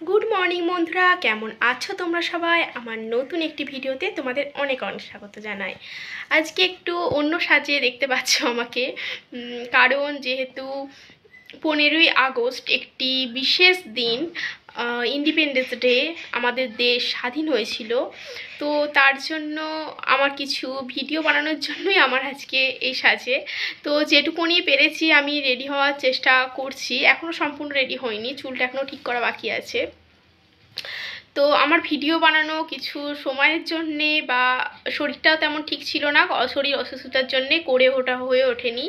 Good morning বন্ধুরা, কেমন আছো তোমরা সবাই? আমার নতুন একটি ভিডিওতে তোমাদের অনেক অনেক স্বাগত জানাই। আজকে একটু অন্য সাজিয়ে দেখতে পাচ্ছ আমাকে, কারণ যেহেতু 15ই আগস্ট একটি বিশেষ দিন, ইন্ডিপেন্ডেন্স ডে, আমাদের দেশ স্বাধীন হয়েছিল। তো তার জন্য আমার কিছু ভিডিও বানানোর জন্যই আমার আজকে এই সাজে। তো যেটুকুনি পেরেছি আমি রেডি হওয়ার চেষ্টা করছি, এখনও সম্পূর্ণ রেডি হয়নি, চুলটা এখনও ঠিক করা বাকি আছে। তো আমার ভিডিও বানানো কিছু সময়ের জন্যে বা শরীরটাও তেমন ঠিক ছিল না, শরীর অসুস্থতার জন্যে করে ওঠা হয়ে ওঠেনি।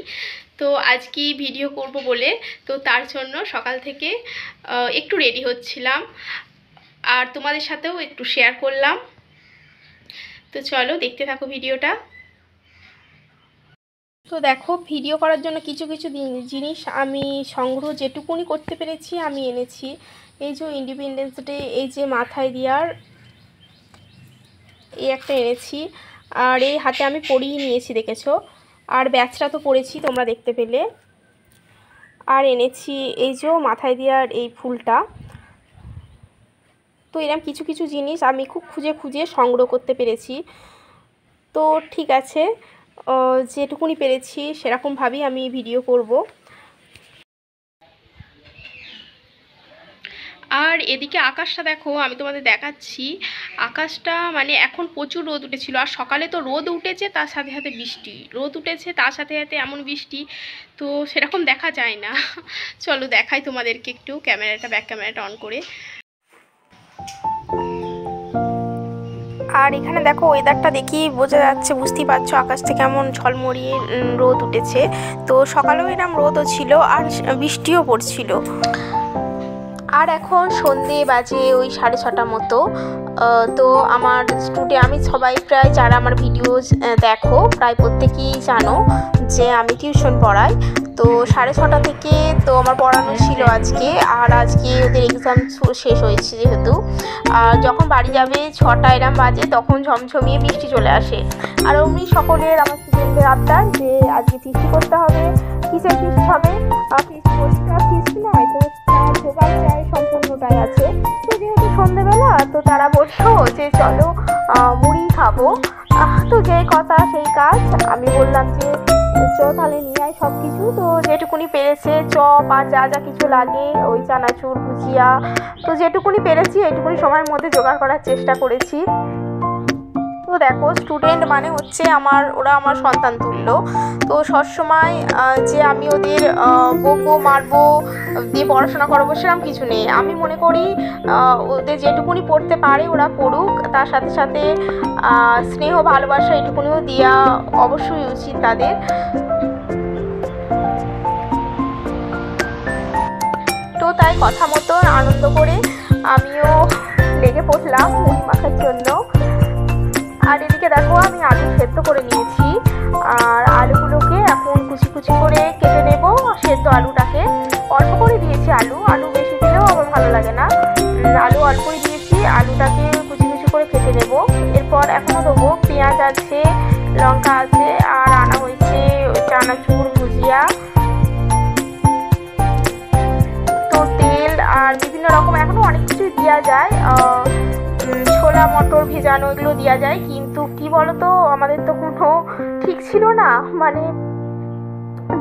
তো আজকে ভিডিও করব বলে তো তার জন্য সকাল থেকে একটু রেডি হচ্ছিলাম, আর তোমাদের সাথেও একটু শেয়ার করলাম। তো চলো দেখতে থাকো ভিডিওটা। তো দেখো, ভিডিও করার জন্য কিছু কিছু জিনিস আমি সংগ্রহ যেটুকুনি করতে পেরেছি আমি এনেছি। এই যে ইন্ডিপেন্ডেন্স ডে, এই যে মাথায় দেওয়ার এই একটা এনেছি, আর এই হাতে আমি পরিয়ে নিয়েছি দেখেছো, আর ব্যাচটা তো পরেছি তোমরা দেখতে পেলে। আর এনেছি এই যে মাথায় দেওয়ার এই ফুলটা। তো এরকম কিছু কিছু জিনিস আমি খুব খুঁজে খুঁজে সংগ্রহ করতে পেরেছি। তো ঠিক আছে, যেটুকুনি পেরেছি সেরকমভাবেই আমি ভিডিও করব। আর এদিকে আকাশটা দেখো, আমি তোমাদের দেখাচ্ছি। আকাশটা মানে এখন প্রচুর রোদ উঠেছিল, আর সকালে তো রোদ উঠেছে, তার সাথে সাথে বৃষ্টি, রোদ উঠেছে তার সাথে সাথে এমন বৃষ্টি, তো সেরকম দেখা যায় না। চলো দেখাই তোমাদেরকে একটু, ব্যাক ক্যামেরাটা অন করে। আর এখানে দেখো ওয়েদারটা দেখি বোঝা যাচ্ছে, বুঝতেই পারছো আকাশটা কেমন ঝলমরিয়ে রোদ উঠেছে। তো সকালেও এরকম রোদও ছিল আর বৃষ্টিও পড়ছিল। আর এখন সন্ধে বাজে ওই 6:30 মতো। তো আমার আমি সবাই প্রায় যারা আমার ভিডিওস দেখো প্রায় প্রত্যেকেই জানো যে আমি টিউশন পড়াই। তো 6:30 থেকে তো আমার পড়ানো ছিল আজকে, আর আজকে ওদের এক্সাম শেষ হয়েছে যেহেতু। আর যখন বাড়ি যাবে 6টা এরম বাজে, তখন ঝমঝমিয়ে বৃষ্টি চলে আসে। আর অমনি সকলের আমার স্টুডেন্টদের আবদার যে আজকে ফিস্টি করতে হবে। কিসের ফিস্ট হবে? ফিস্ট নয় তো, জোগাড় প্রায় সম্পূর্ণটাই আছে। তো যেহেতু সন্ধেবেলা, তো তারা বলছো যে চলো মুড়ি খাবো। তো যেই কথা সেই কাজ, আমি বললাম যে চ তাহলে নিয়ে আয় সব কিছু। তো যেটুকুনি পেরেছে চপ আর যা যা কিছু লাগে, ওই চানাচুর, ভুজিয়া, তো যেটুকুনি পেরেছি এইটুকুনি সময়ের মধ্যে জোগাড় করার চেষ্টা করেছি। তো দেখো, স্টুডেন্ট মানে হচ্ছে ওরা আমার সন্তান তুল্য। তো সবসময় যে আমি ওদের বকবো, মারবো, দিয়ে পড়াশোনা করাবো সেরকম কিছু নেই। আমি মনে করি ওদের যেটুকুনি পড়তে পারে ওরা পড়ুক, তার সাথে সাথে স্নেহ ভালোবাসা এটুকুনিও দেওয়া অবশ্যই উচিত তাদের। তো তাই কথা মতো আনন্দ করে আমিও লেগে পড়লাম মুড়ি মাখার জন্য। আর এদিকে দেখো, আমি আলু সেদ্ধ করে নিয়েছি, আর আলুগুলোকে এখন কুচি কুচি করে কেটে নেব। সেদ্ধ আলুটাকে অল্প করে দিয়েছি, আলু বেশি দিলেও আমার ভালো লাগে না। আলু অল্পই দিয়েছি, আলুটাকে কুচি কুচি করে কেটে নেব। এরপর এখনও দেবো পেঁয়াজ আছে, লঙ্কা আছে, আর আনা হয়েছে চানাচুর, ভুজিয়া, তো তেল আর বিভিন্ন রকম এখনও অনেক কিছুই দেওয়া যায়, ছোলা মটর ভেজানো এগুলো দেওয়া যায়। কিন্তু কি বলতো, আমাদের তো কোনো ঠিক ছিল না, মানে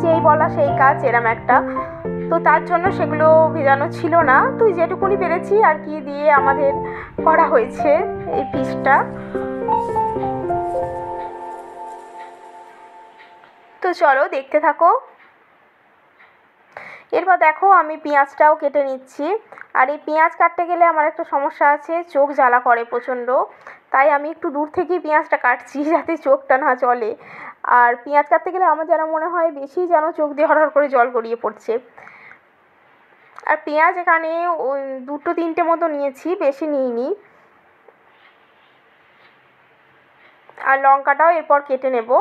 যেই বলা সেই কাজ এরম একটা। তো তার জন্য সেগুলো ভেজানো ছিল না। তো যেটুকুনি পেরেছি আর কি দিয়ে আমাদের করা হয়েছে এই ফিস্টটা। তো চলো দেখতে থাকো। এরপর দেখো, আমি পেঁয়াজটাও কেটে নিচ্ছি। আর এই পেঁয়াজ কাটতে গেলে আমার একটা সমস্যা আছে, চোখ জ্বালা করে প্রচণ্ড। তাই আমি একটু দূর থেকেই পেঁয়াজটা কাটছি যাতে চোখটা না জ্বলে। আর পেঁয়াজ কাটতে গেলে আমার যেন মনে হয় বেশি যেন চোখ দিয়ে হরহর করে জল গড়িয়ে পড়ছে। আর পেঁয়াজ এখানে ওই 2-3টে মতো নিয়েছি, বেশি নিইনি। আর লঙ্কাটাও এরপর কেটে নেব।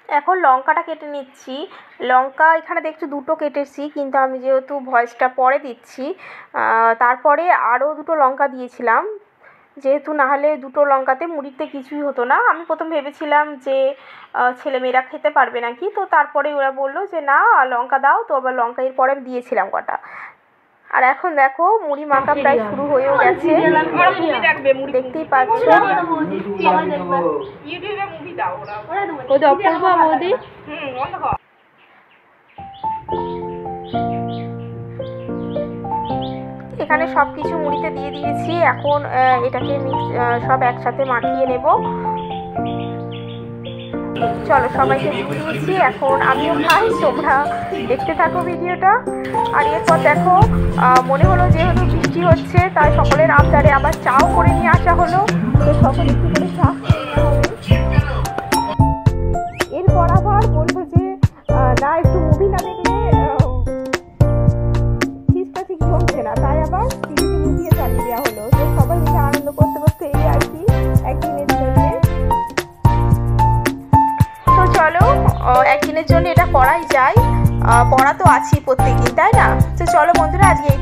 এখন লঙ্কাটা কেটে নিচ্ছি। লঙ্কা এখানে দেখছি দুটো কেটেছি, কিন্তু আমি যেহেতু ভয়েসটা পরে দিচ্ছি তারপরে আরও দুটো লঙ্কা দিয়েছিলাম, যেহেতু নাহলে দুটো লঙ্কাতে মুড়িতে কিছুই হতো না। আমি প্রথম ভেবেছিলাম যে ছেলেমেয়েরা খেতে পারবে নাকি, তো তারপরে ওরা বললো যে না লঙ্কা দাও, তো আবার লঙ্কা এর পরে দিয়েছিলাম কটা। আর এখন দেখো মুড়ি মাখা প্রায় শুরু হয়েও গেছে, দেখতেই পাচ্ছ। এখানে সব কিছু মুড়িতে দিয়ে দিয়েছি, এখন এটাকে সব একসাথে মাখিয়ে নেব। চলো সবাইকে দিয়ে দিয়েছি, এখন আমিও খাই, তোমরা দেখতে থাকো ভিডিওটা। আর এরপর দেখো মনে হলো যেহেতু বৃষ্টি হচ্ছে তাই সকলের আবদারে আবার চাও করে নিয়ে আসা হলো, তো সকলে একটু করে চা এরপর আবার বলবো যে না একটু মুভি না দেখলে ফিসটা ঠিক জমছে না, তাই আবার টিভিতে মুভিয়ে চালিয়ে দেওয়া হলো। তো সবাই মিলে আনন্দ করতে করতে এই আর কি একদিনের জন্য। তো চলো একদিনের জন্য এটা করাই যায়, পড়া তো আছেই প্রত্যেকদিন, তাই না? তো চলো বন্ধুরা আজকে এই